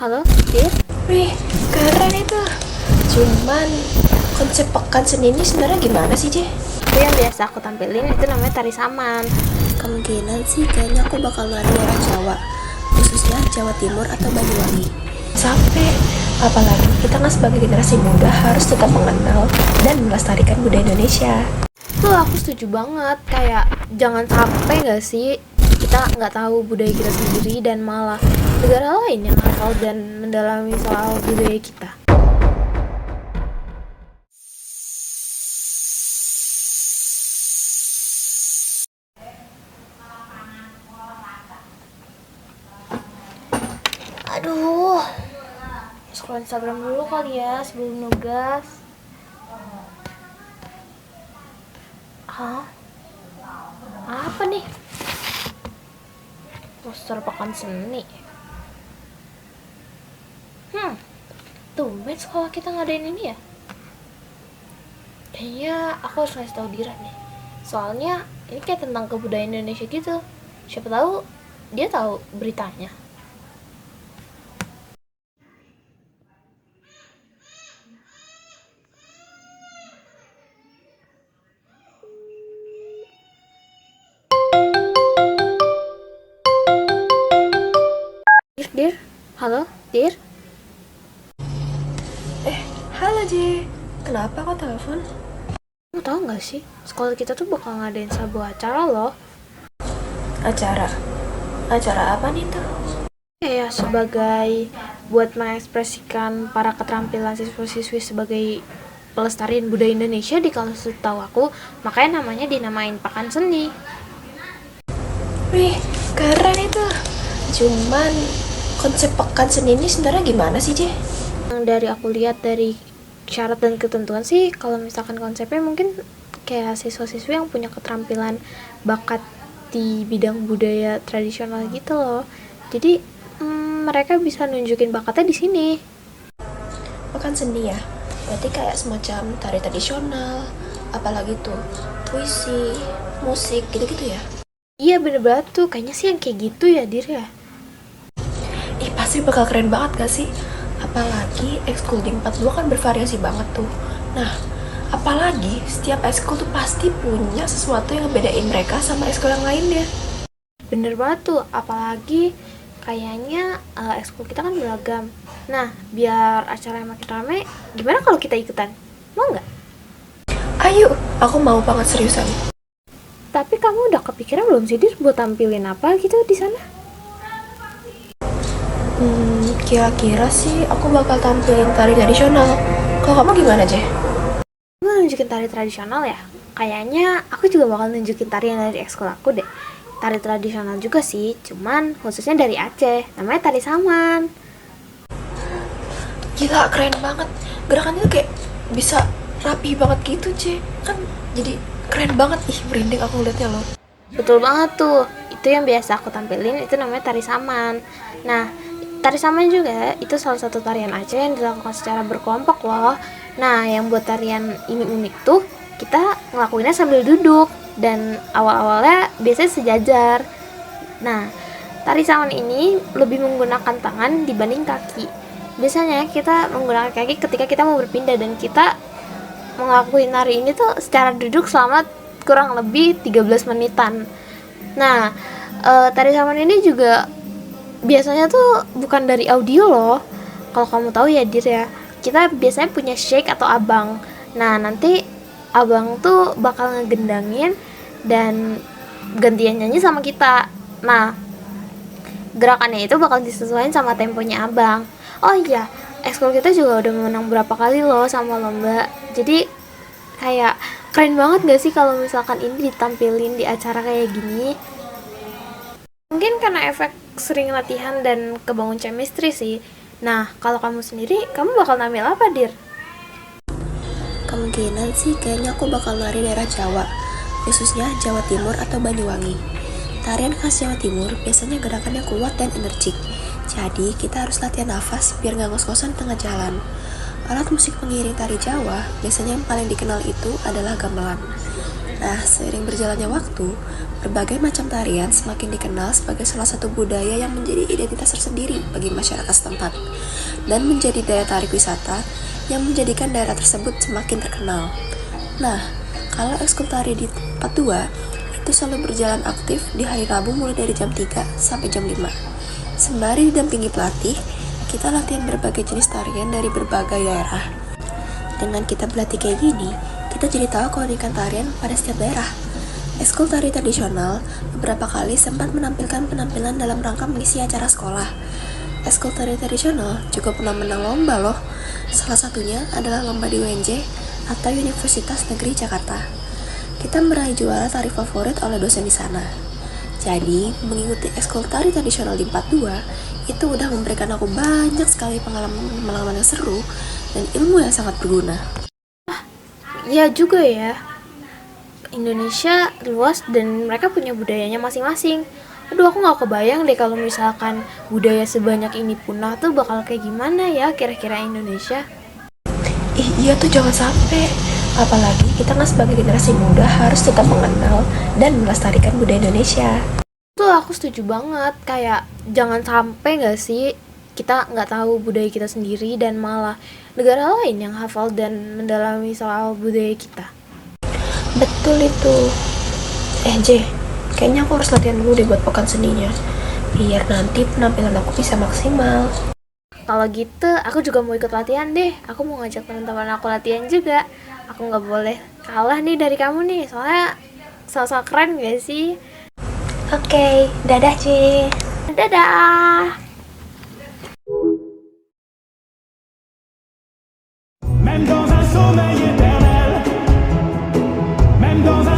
Halo, Dir? Wih, keren itu. Cuman konsep pekan seni ini sebenarnya gimana sih, Je? Itu yang biasa aku tampilin, itu namanya tari saman. Kemungkinan sih kayaknya aku bakal lari daerah Jawa, khususnya Jawa Timur atau Banyuwangi. Sampai, apalagi kita nggak sebagai generasi muda harus tetap mengenal dan melestarikan budaya Indonesia. Tuh aku setuju banget, kayak jangan sampai gak sih kita nggak tahu budaya kita sendiri dan malah negara lain yang hafal dan mendalami soal budaya kita. Aduh, scroll Instagram dulu kali ya sebelum nugas. Hah? Apa nih? Poster pekan seni. Tumben sekolah kita ngadain ini ya. Kayaknya aku harus ngasih tahu Dira nih. Soalnya ini kayak tentang kebudayaan Indonesia gitu. Siapa tahu dia tahu beritanya. Dir, halo, Dir. Halo, Je. Kenapa kau telepon? Kamu tahu nggak sih, sekolah kita tuh bakal ngadain sebuah acara loh. Acara? Acara apa nih tuh? Kayak sebagai buat mengekspresikan para keterampilan siswa-siswi sebagai pelestarian budaya Indonesia di kalau setahu aku, makanya namanya dinamain Pekan Seni. Wih, keren itu. Cuman konsep pekan seni ini sebenarnya gimana sih, Je? Yang dari aku lihat dari syarat dan ketentuan sih, kalau misalkan konsepnya mungkin kayak siswa-siswi yang punya keterampilan bakat di bidang budaya tradisional gitu loh. Jadi mereka bisa nunjukin bakatnya di sini. Pekan seni ya? Berarti kayak semacam tari tradisional, apalagi tuh puisi, musik, gitu-gitu ya? Iya bener banget tuh, kayaknya sih yang kayak gitu ya Dir ya. Ih, pasti bakal keren banget gak sih? Apalagi ekskul di 42 kan bervariasi banget tuh. Nah, apalagi setiap ekskul tuh pasti punya sesuatu yang ngebedain mereka sama ekskul yang lainnya. Bener banget tuh, apalagi kayaknya ekskul kita kan beragam. Nah, biar acaranya makin rame, gimana kalau kita ikutan? Mau nggak? Ayo, aku mau banget seriusan. Tapi kamu udah kepikiran belum sih Dir buat tampilin apa gitu di sana? Kira-kira sih aku bakal tampilin tari tradisional. Kalau kamu gimana, Je? Kamu nunjukin tari tradisional ya? Kayaknya aku juga bakal nunjukin tari yang dari ekskul aku deh. Tari tradisional juga sih, cuman khususnya dari Aceh, namanya tari saman. Gila, keren banget. Gerakannya tuh kayak bisa rapi banget gitu, Je. Kan jadi keren banget. Ih, merinding aku ngeliatnya loh. Betul banget tuh, itu yang biasa aku tampilin, itu namanya tari saman. Nah, tari saman juga itu salah satu tarian Aceh yang dilakukan secara berkelompok loh. Nah, yang buat tarian ini unik tuh, kita ngelakuinnya sambil duduk dan awal-awalnya biasanya sejajar. Nah, tari saman ini lebih menggunakan tangan dibanding kaki. Biasanya kita menggunakan kaki ketika kita mau berpindah dan kita ngelakuin tari ini tuh secara duduk selama kurang lebih 13 menitan. Nah, tari saman ini juga biasanya tuh bukan dari audio loh. Kalau kamu tahu ya Dir ya, kita biasanya punya shake atau abang. Nah, nanti abang tuh bakal ngegendangin dan gantian nyanyi sama kita. Nah, gerakannya itu bakal disesuaikan sama temponya abang. Oh iya, ekskul kita juga udah menang berapa kali loh sama lomba. Jadi kayak keren banget gak sih kalau misalkan ini ditampilin di acara kayak gini. Mungkin karena efek sering latihan dan kebangun chemistry sih. Nah, kalau kamu sendiri, kamu bakal nampil apa, Dir? Kemungkinan sih kayaknya aku bakal lari daerah Jawa, khususnya Jawa Timur atau Banyuwangi. Tarian khas Jawa Timur biasanya gerakannya kuat dan energik. Jadi kita harus latihan nafas biar gak ngos-ngosan tengah jalan. Alat musik pengiring tari Jawa biasanya yang paling dikenal itu adalah gamelan. Nah, seiring berjalannya waktu, berbagai macam tarian semakin dikenal sebagai salah satu budaya yang menjadi identitas tersendiri bagi masyarakat setempat dan menjadi daya tarik wisata yang menjadikan daerah tersebut semakin terkenal. Nah, kalau ekskul tari di tempat 2 itu selalu berjalan aktif di hari Rabu mulai dari jam 3 sampai jam 5. Sembari didampingi pelatih, kita latihan berbagai jenis tarian dari berbagai daerah. Dengan kita berlatih kayak gini, kita jadi tahu keunikan tarian pada setiap daerah. Ekskul tari tradisional beberapa kali sempat menampilkan penampilan dalam rangka mengisi acara sekolah. Ekskul tari tradisional juga pernah menang lomba loh. Salah satunya adalah lomba di UNJ atau Universitas Negeri Jakarta. Kita meraih juara tari favorit oleh dosen di sana. Jadi, mengikuti ekskul tari tradisional di 42 itu udah memberikan aku banyak sekali pengalaman yang seru dan ilmu yang sangat berguna. Ya juga ya, Indonesia luas dan mereka punya budayanya masing-masing. Aduh, aku gak kebayang deh kalau misalkan budaya sebanyak ini punah tuh bakal kayak gimana ya kira-kira Indonesia. Iya tuh, jangan sampai. Apalagi kita kan sebagai generasi muda harus tetap mengenal dan melestarikan budaya Indonesia. Tuh aku setuju banget, kayak jangan sampai gak sih kita nggak tahu budaya kita sendiri dan malah negara lain yang hafal dan mendalami soal budaya kita. Betul itu. J, kayaknya aku harus latihan dulu deh buat pekan seninya, biar nanti penampilan aku bisa maksimal. Kalau gitu, aku juga mau ikut latihan deh. Aku mau ngajak teman-teman aku latihan juga. Aku nggak boleh kalah nih dari kamu nih, soalnya sosok keren gak sih? Oke, dadah J. Dadah! Même dans un sommeil éternel, même dans un